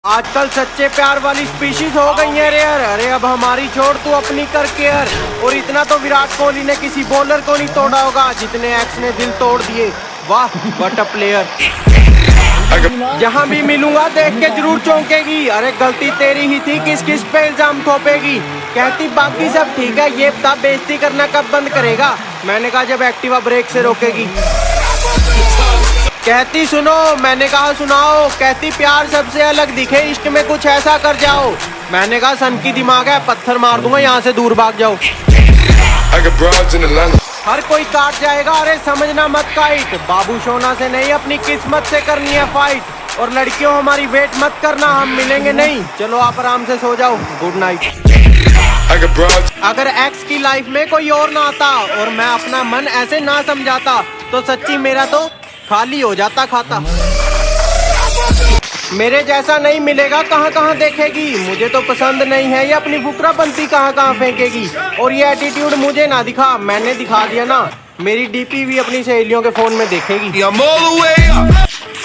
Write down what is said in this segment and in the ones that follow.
आजकल सच्चे प्यार वाली स्पीशीज हो गई है रेयर। अरे अब हमारी छोड़ तू अपनी कर केयर। और इतना तो विराट कोहली ने किसी बॉलर को नहीं तोड़ा होगा जितने एक्स ने दिल तोड़ दिए। वाह व्हाट अ प्लेयर। जहाँ भी मिलूंगा देख के जरूर चौंकेगी। अरे गलती तेरी ही थी, किस किस पे इल्जाम थोपेगी। कहती बाकी सब ठीक है, ये बता बेइज्जती करना कब बंद करेगा। मैंने कहा जब एक्टिवा ब्रेक से रोकेगी। कहती सुनो, मैंने कहा सुनाओ। कहती प्यार सबसे अलग दिखे, इश्क में कुछ ऐसा कर जाओ। मैंने कहा सन की दिमाग है, पत्थर मार दूंगा, यहाँ से दूर भाग जाओ। हर कोई काट जाएगा, अरे समझना मत काइट। बाबू सोना से नहीं अपनी किस्मत से करनी है फाइट। और लड़कियों हमारी वेट मत करना, हम मिलेंगे नहीं। चलो आप आराम से सो जाओ, गुड नाइट। अगर एक्स की लाइफ में कोई और ना आता और मैं अपना मन ऐसे ना समझाता तो सच्ची मेरा तो खाली हो जाता खाता। मेरे जैसा नहीं मिलेगा, कहाँ कहाँ देखेगी। मुझे तो पसंद नहीं है, ये अपनी फुकरापंती कहाँ कहाँ फेंकेगी। और ये एटीट्यूड मुझे ना दिखा, मैंने दिखा दिया ना। मेरी डीपी भी अपनी सहेलियों के फोन में देखेगी।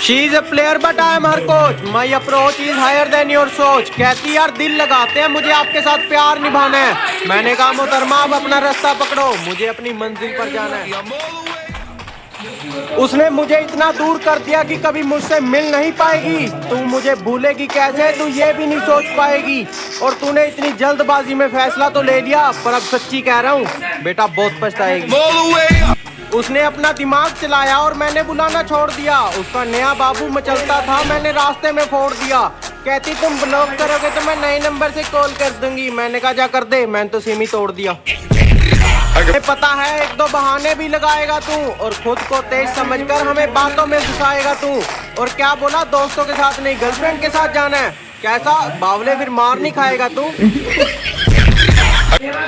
She is a player but I am her coach, my approach is higher than your सोच। कहती यार दिल लगाते हैं, मुझे आपके साथ प्यार निभाना है। मैंने कहा मोहतरमा आप अपना रास्ता पकड़ो, मुझे अपनी मंजिल पर जाना है। उसने मुझे इतना दूर कर दिया कि कभी मुझसे मिल नहीं पाएगी। तू मुझे भूलेगी कैसे, तू ये भी नहीं सोच पाएगी। और तूने इतनी जल्दबाजी में फैसला तो ले लिया, पर अब सच्ची कह रहा हूँ बेटा बहुत पछताएगी। उसने अपना दिमाग चलाया और मैंने बुलाना छोड़ दिया। उसका नया बाबू मचलता था, मैंने रास्ते में फोड़ दिया। कहती तुम ब्लॉक करोगे तो मैं नए नंबर से कॉल कर दूंगी। मैंने कहा जा कर दे, मैंने तो सिम ही तोड़ दिया। पता है एक दो बहाने भी लगाएगा तू और खुद को तेज समझकर हमें बातों में घुसाएगा तू। और क्या बोला, दोस्तों के साथ नहीं गर्लफ्रेंड के साथ जाना है। कैसा बावले, फिर मार नहीं खाएगा तू।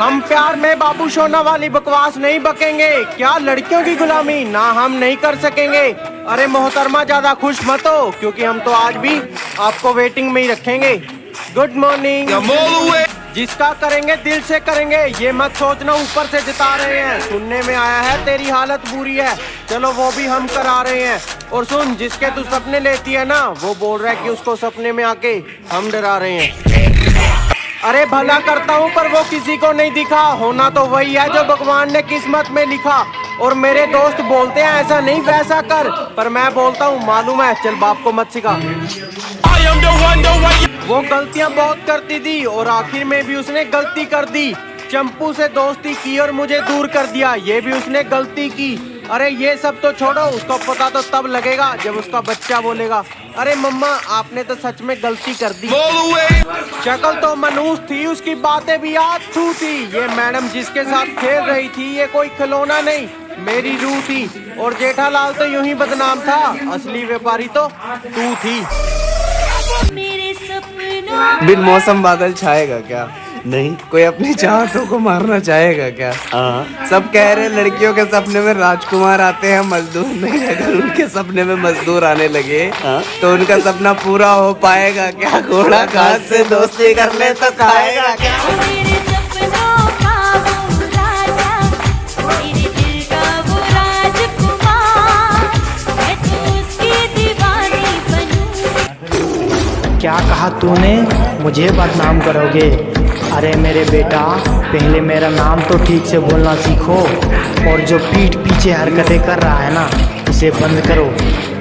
हम प्यार में बाबू सोना वाली बकवास नहीं बकेंगे। क्या लड़कियों की गुलामी ना हम नहीं कर सकेंगे। अरे मोहतरमा ज्यादा खुश मत हो, क्योंकि हम तो आज भी आपको वेटिंग में ही रखेंगे। Good morning. जिसका करेंगे दिल से करेंगे, ये मत सोचना ऊपर से जिता रहे हैं। सुनने में आया है तेरी हालत बुरी है, चलो वो भी हम करा रहे हैं। और सुन, जिसके तू सपने लेती है ना, वो बोल रहा है कि उसको सपने में आके हम डरा रहे हैं। अरे भला करता हूँ पर वो किसी को नहीं दिखा, होना तो वही है जो भगवान ने किस्मत में लिखा। और मेरे दोस्त बोलते हैं ऐसा नहीं वैसा कर, पर मैं बोलता हूँ मालूम है, चल बाप को मत सिखा। वो गलतियां बहुत करती थी और आखिर में भी उसने गलती कर दी। चंपू से दोस्ती की और मुझे दूर कर दिया, ये भी उसने गलती की। अरे ये सब तो छोड़ो, उसको पता तो तब लगेगा जब उसका बच्चा बोलेगा अरे मम्मा आपने तो सच में गलती कर दी। शक्ल तो मनूस थी, उसकी बातें भी याद छू थी। ये मैडम जिसके साथ खेल रही थी ये कोई खिलौना नहीं, मेरी रूह थी। और जेठालाल तो यूं ही बदनाम था, असली व्यापारी तो तू थी। बिन मौसम बादल छाएगा क्या? नहीं। कोई अपनी चाहतों को मारना चाहेगा क्या? हाँ। सब कह रहे लड़कियों के सपने में राजकुमार आते हैं, मजदूर नहीं। अगर उनके सपने में मजदूर आने लगे तो उनका सपना पूरा हो पाएगा क्या? घोड़ा घास से दोस्ती कर ले तो खाएगा क्या? क्या कहा तूने, मुझे बदनाम करोगे? अरे मेरे बेटा, पहले मेरा नाम तो ठीक से बोलना सीखो। और जो पीठ पीछे हरकतें कर रहा है ना, इसे बंद करो।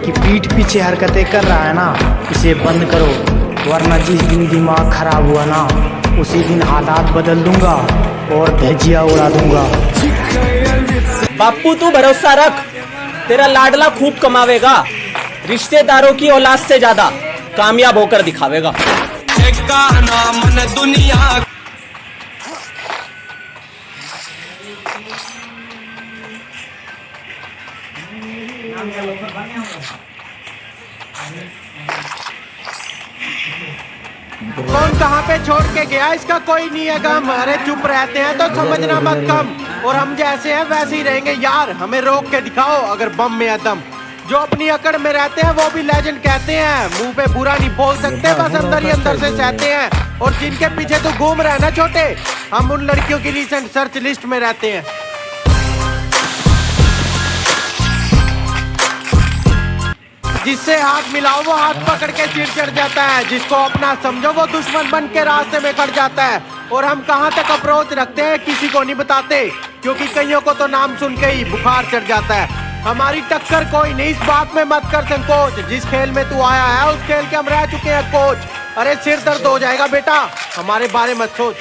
कि पीठ पीछे हरकतें कर रहा है ना, इसे बंद करो, वरना जिस दिन दिमाग खराब हुआ ना, उसी दिन हालात बदल दूंगा और धजिया उड़ा दूंगा। बापू तू भरोसा रख, तेरा लाडला खूब कमावेगा, रिश्तेदारों की औलाद से ज्यादा कामयाब होकर दिखावेगा। दुनिया कौन कहाँ पे छोड़ के गया, इसका कोई नहीं है गम। अरे चुप रहते हैं तो समझना मत कम, और हम जैसे हैं वैसे ही रहेंगे यार। हमें रोक के दिखाओ अगर बम में है दम। जो अपनी अकड़ में रहते हैं वो भी लेजेंड कहते हैं। मुंह पे बुरा नहीं बोल सकते, बस अंदर ही अंदर से सहते हैं। और जिनके पीछे तू घूम रहा है ना छोटे, हम उन लड़कियों की रिसेंट सर्च लिस्ट में रहते हैं। जिससे हाथ मिलाओ वो हाथ पकड़ के चिढ़ चढ़ जाता है, जिसको अपना समझो वो दुश्मन बन के रास्ते में खड़ जाता है। और हम कहाँ तक अप्रोच रखते हैं किसी को नहीं बताते, क्योंकि कईयों को तो नाम सुन के ही बुखार चढ़ जाता है। हमारी टक्कर कोई नहीं, इस बात में मत कर संकोच, जिस खेल में तू आया है उस खेल के हम रह चुके हैं कोच। अरे सिर दर्द हो जाएगा बेटा, हमारे बारे मत सोच।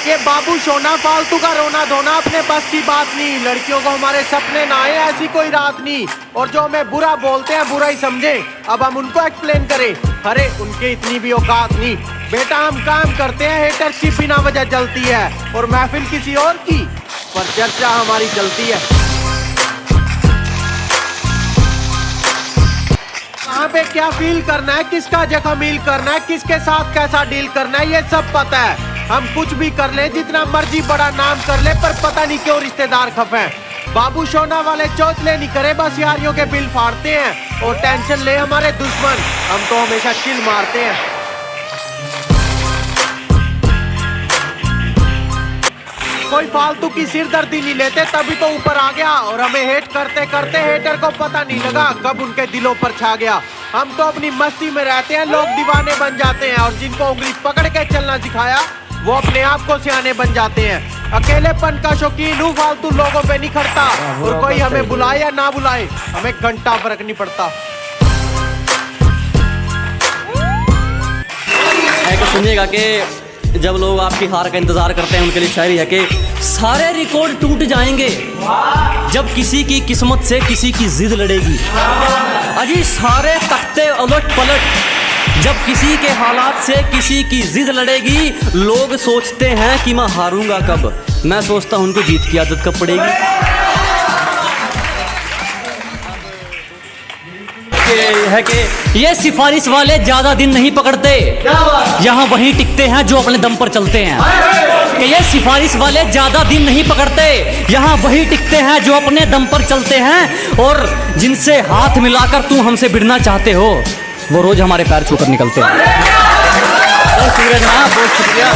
ये बाबू सोना फालतू का रोना धोना अपने बस की बात नहीं, लड़कियों को हमारे सपने ना आए ऐसी कोई रात नहीं। और जो हमें बुरा बोलते हैं बुरा ही समझे, अब हम उनको एक्सप्लेन करें, अरे उनकी इतनी भी औकात नहीं। बेटा हम काम करते हैं, हेटर्स की बिना वजह जलती है और महफिल किसी और की, पर चर्चा हमारी चलती है। कहाँ पे क्या फील करना है, किसका जख्म हील करना है, किसके साथ कैसा डील करना है, ये सब पता है। हम कुछ भी कर ले, जितना मर्जी बड़ा नाम कर ले, पर पता नहीं क्यों रिश्तेदार खफे हैं। बाबू सोना वाले चौथले नहीं करे, बस यारियों के बिल फाड़ते हैं और टेंशन ले हमारे दुश्मन, हम तो हमेशा चिल मारते हैं। कोई फालतू की सिरदर्दी नहीं लेते, तभी तो ऊपर आ गया। और हमें हेट करते करते हेटर को पता नहीं लगा कब उनके दिलों पर छा गया। हम तो अपनी मस्ती में रहते हैं, लोग दीवाने बन जाते हैं, और जिनको उंगली पकड़ के चलना सिखाया वो अपने आप को सियाने बन जाते हैं। अकेलेपन का शौकीन हूँ, फालतू लोगों पे नहीं खड़ता, और कोई हमें बुलाए या ना बुलाए हमें घंटा फर्क नहीं पड़ता। सुनिएगा कि जब लोग आपकी हार का इंतजार करते हैं उनके लिए शायरी है कि सारे रिकॉर्ड टूट जाएंगे जब किसी की किस्मत से किसी की जिद लड़ेगी। अजी सारे तख्ते उलट पलट जब किसी के हालात से किसी की जिद लड़ेगी। लोग सोचते हैं कि मैं हारूंगा कब, मैं सोचता हूं उनको जीत की आदत कब पड़ेगी। है कि ये सिफारिश वाले ज्यादा दिन नहीं पकड़ते, यहाँ वहीं टिकते हैं जो अपने दम पर चलते हैं। कि ये सिफारिश वाले ज्यादा दिन नहीं पकड़ते, यहाँ वहीं टिकते हैं जो अपने दम पर चलते हैं। और जिनसे हाथ मिलाकर तुम हमसे भिड़ना चाहते हो वो रोज हमारे पैर छूकर निकलते हैं। बहुत शुक्रिया, बहुत शुक्रिया।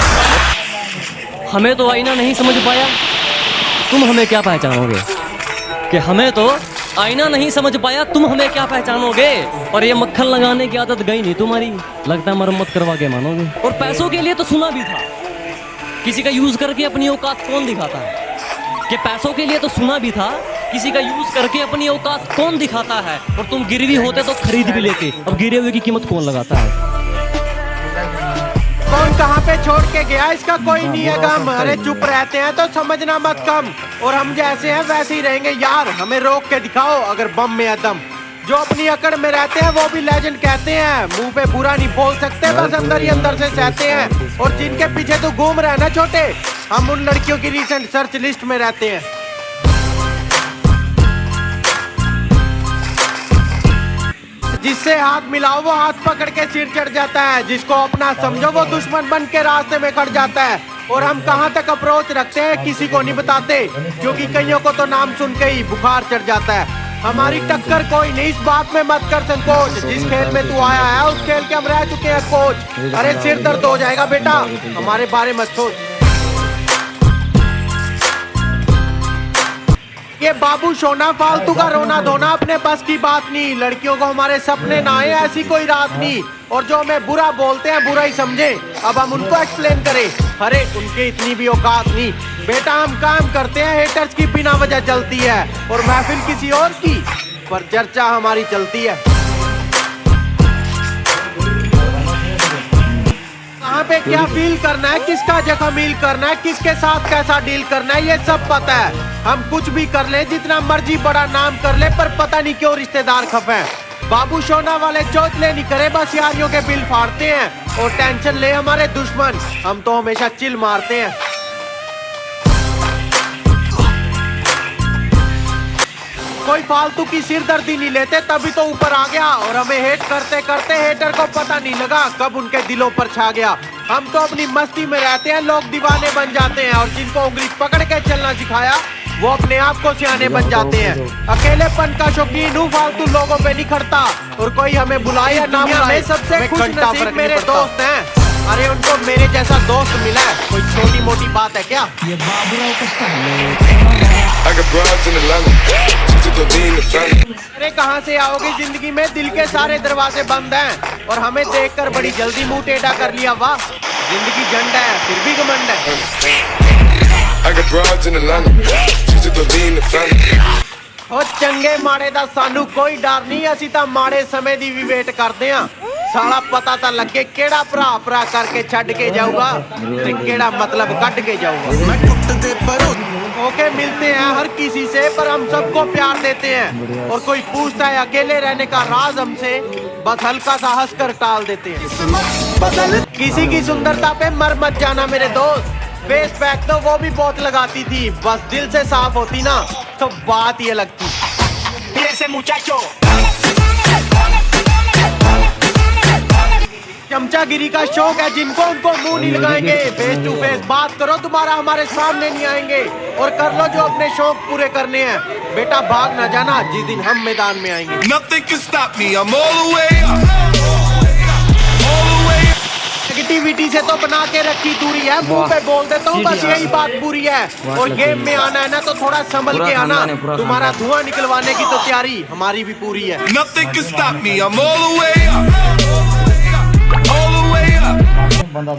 हमें तो आईना नहीं समझ पाया, तुम हमें क्या पहचानोगे। कि हमें तो आईना नहीं समझ पाया, तुम हमें क्या पहचानोगे। और ये मक्खन लगाने की आदत गई नहीं तुम्हारी, लगता है मरम्मत करवा के मानोगे। और पैसों के लिए तो सुना भी था, किसी का यूज करके अपनी औकात कौन दिखाता है। कि पैसों के लिए तो सुना भी था, किसी का यूज करके अपनी औकात कौन दिखाता है। और तुम गिरवी होते तो खरीद भी लेते, अब गिरे हुए की कीमत कौन लगाता है। कौन कहाँ पे छोड़ के गया इसका कोई नहीं है गम। अरे चुप रहते हैं तो समझना मत कम, और हम जैसे हैं वैसे ही रहेंगे यार, हमें रोक के दिखाओ अगर बम में है दम। जो अपनी अकड़ में रहते हैं वो भी लेजेंड कहते हैं, मुंह पे बुरा नहीं बोल सकते, बस अंदर ही अंदर से सहते हैं। और जिनके पीछे तू घूम रहा है ना छोटे, हम उन लड़कियों की रिसेंट सर्च लिस्ट में रहते हैं। जिससे हाथ मिलाओ वो हाथ पकड़ के सिर चढ़ जाता है, जिसको अपना समझो वो दुश्मन बन के रास्ते में खड़ जाता है। और हम कहाँ तक अप्रोच रखते हैं किसी को नहीं बताते, क्योंकि कईयों को तो नाम सुन के ही बुखार चढ़ जाता है। हमारी टक्कर कोई नहीं, इस बात में मत कर संकोच, जिस खेल में तू आया है उस खेल के हम रह चुके हैं कोच। अरे सिर दर्द हो जाएगा बेटा, हमारे बारे मत सोच। ये बाबू सोना फालतू का रोना धोना अपने बस की बात नहीं, लड़कियों को हमारे सपने ना आए ऐसी कोई रात नहीं। और जो हमें बुरा बोलते हैं बुरा ही समझे, अब हम उनको एक्सप्लेन करें, अरे उनकी इतनी भी औकात नहीं। बेटा हम काम करते हैं, हेटर्स की बिना वजह चलती है, और महफिल किसी और की, पर चर्चा हमारी चलती है। कहाँ पे क्या फील करना है, किसका जख्म हील करना है, किसके साथ कैसा डील करना है, ये सब पता है। हम कुछ भी कर ले, जितना मर्जी बड़ा नाम कर ले, पर पता नहीं क्यों रिश्तेदार खफे हैं। बाबू सोना वाले चौथले नहीं करे, बस यारियों के बिल फाड़ते हैं, और टेंशन ले हमारे दुश्मन, हम तो हमेशा चिल मारते हैं। कोई फालतू की सिरदर्दी नहीं लेते, तभी तो ऊपर आ गया। और हमें हेट करते करते हेटर को पता नहीं लगा कब उनके दिलों पर छा गया। हम तो अपनी मस्ती में रहते हैं, लोग दीवाने बन जाते हैं, और जिनको उंगली पकड़ के चलना सिखाया वो अपने आप को सियाने बन जाते हैं। अकेलेपन का शौकीन हूँ, फालतू लोगों पे नहीं खड़ता, और कोई हमें बुलाए या ना बुलाए सबसे खुश नसीब मेरे दोस्त हैं। अरे उनको मेरे जैसा दोस्त मिला है, कोई छोटी मोटी बात है क्या? अरे कहाँ से आओगे जिंदगी में, दिल के सारे दरवाजे बंद हैं और हमें देखकर बड़ी जल्दी मुंह टेढ़ा कर लिया। वाह, जिंदगी झंड है फिर भी घमंड है। ओ चंगे माड़े दा सानू कोई डर नहीं, असी तां माड़े समय दी भी वेट करदे हां। साला पता तां लगे केड़ा भरा भरा करके छड़ के जाऊगा ते केड़ा मतलब कट के जाऊगा। ओके मिलते हैं हर किसी से, पर हम सबको प्यार देते हैं और कोई पूछता है अकेले रहने का राज हमसे, बस हल्का सा हंस कर टाल देते हैं। किसी की सुंदरता पे मर मत जाना मेरे दोस्त, फेस पैक तो वो भी बहुत लगाती थी, बस दिल से साफ होती ना तो बात ये लगती। चमचागिरी का शौक है जिनको, उनको मुंह नहीं लगाएंगे। फेस टू फेस बात करो, तुम्हारा हमारे सामने नहीं आएंगे और कर लो जो अपने शौक पूरे करने हैं। बेटा भाग ना जाना जिस दिन हम मैदान में आएंगे। नेगेटिविटी से तो बना के रखी दूरी है, मुंह पे बोल देता हूँ बस यही बात पूरी है। और गेम में आना है ना तो थोड़ा संभल के आना, तुम्हारा धुआं निकलवाने की तो तैयारी हमारी भी पूरी है।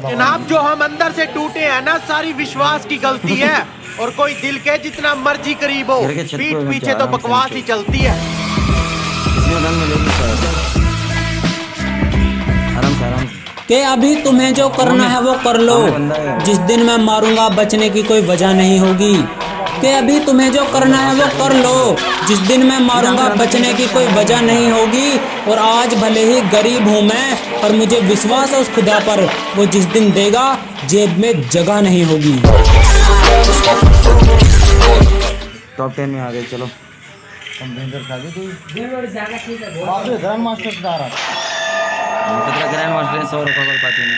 जनाब जो हम अंदर से टूटे हैं ना, सारी विश्वास की गलती है और कोई दिल के जितना मर्जी करीब हो, पीठ पीछे तो बकवास ही चलती है। कि अभी तुम्हें जो करना है वो कर लो, जिस दिन मैं मारूंगा बचने की कोई वजह नहीं होगी। कि अभी तुम्हें जो करना है वो कर लो, जिस दिन मैं मारूंगा बचने की कोई वजह नहीं होगी। और आज भले ही गरीब हूँ मैं, पर मुझे विश्वास है उस खुदा पर, वो जिस दिन देगा जेब में जगह नहीं होगी। टॉप 10 में आ गए, चलो। ग्रैंड मास्टर 100 रुपये पाती नहीं।